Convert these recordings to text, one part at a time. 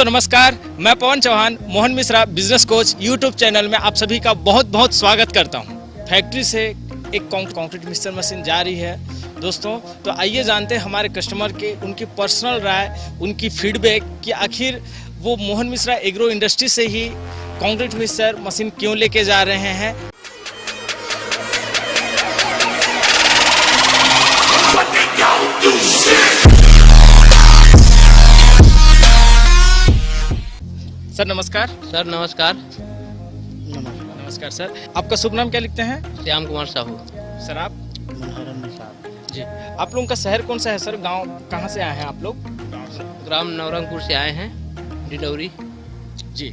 दोस्तों नमस्कार, मैं Pawan Chauhan Mohan Mishra business coach YouTube channel में आप सभी का बहुत बहुत स्वागत करता हूं। फैक्ट्री से एक कंक्रीट मिक्सर मशीन जा रही है दोस्तों, तो आइए जानते हैं हमारे कस्टमर के उनकी पर्सनल राय, उनकी फीडबैक कि आखिर वो मोहन मिश्रा एग्रो इंडस्ट्री से ही कंक्रीट मिक्सर मशीन क्यों लेके जा रहे हैं। सर नमस्कार। सर नमस्कार। नमस्कार सर, आपका शुभ नाम क्या लिखते हैं? श्याम कुमार साहू। सर आप? जी, आप लोगों का शहर कौन सा है सर? गांव कहाँ से आए हैं आप लोग? ग्राम नवरंगपुर से आए हैं, डिडौरी। जी,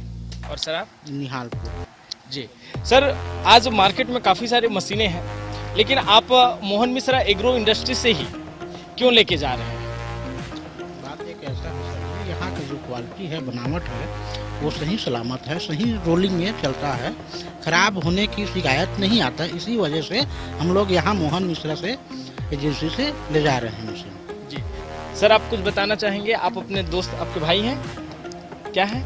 और सर आप? निहालपुर। जी सर, आज मार्केट में काफ़ी सारी मशीनें हैं, लेकिन आप मोहन मिश्रा एग्रो इंडस्ट्री से ही क्यों लेके जा रहे हैं? बात एक ऐसा है सर, यहाँ की जो क्वालिटी है, बनावट है, वो सही सलामत है, सही रोलिंग में चलता है, खराब होने की शिकायत नहीं आता। इसी वजह से हम लोग यहाँ मोहन मिश्रा से एजेंसी से ले जा रहे हैं मशीन। जी सर, आप कुछ बताना चाहेंगे? आप अपने दोस्त, आपके भाई हैं क्या हैं?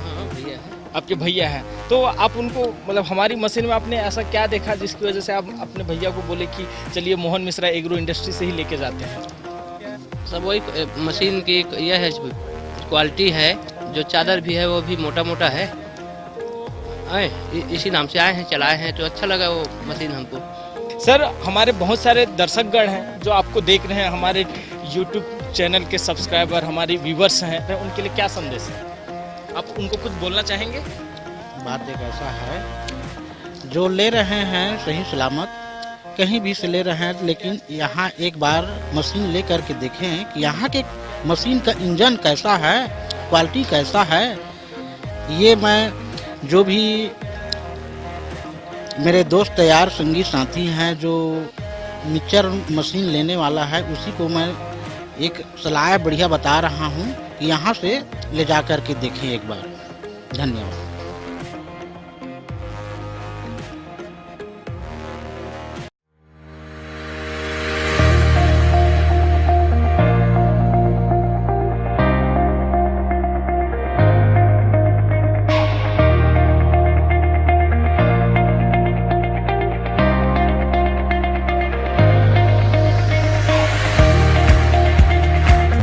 हाँ भैया है। आपके भैया हैं, तो आप उनको मतलब हमारी मशीन में आपने ऐसा क्या देखा जिसकी वजह से आप अपने भैया को बोले कि चलिए मोहन मिश्रा एग्रो इंडस्ट्री से ही लेके जाते हैं? सब वही मशीन की यह है, क्वालिटी है, जो चादर भी है वो भी मोटा मोटा है। इसी नाम से आए हैं, चलाए हैं, तो अच्छा लगा वो मशीन हमको। सर, हमारे बहुत सारे दर्शकगण हैं जो आपको देख रहे हैं, हमारे यूट्यूब चैनल के सब्सक्राइबर, हमारे व्यूवर्स हैं, तो उनके लिए क्या संदेश है? आप उनको कुछ बोलना चाहेंगे? बात एक ऐसा है, जो ले रहे हैं सही सलामत कहीं भी से ले रहे हैं, लेकिन यहाँ एक बार मशीन ले करके देखें कि यहाँ के मशीन का इंजन कैसा है, क्वालिटी कैसा है। ये मैं जो भी मेरे दोस्त यार संगी साथी हैं जो मिक्सर मशीन लेने वाला है, उसी को मैं एक सलाह बढ़िया बता रहा हूँ कि यहाँ से ले जा कर के देखें एक बार। धन्यवाद।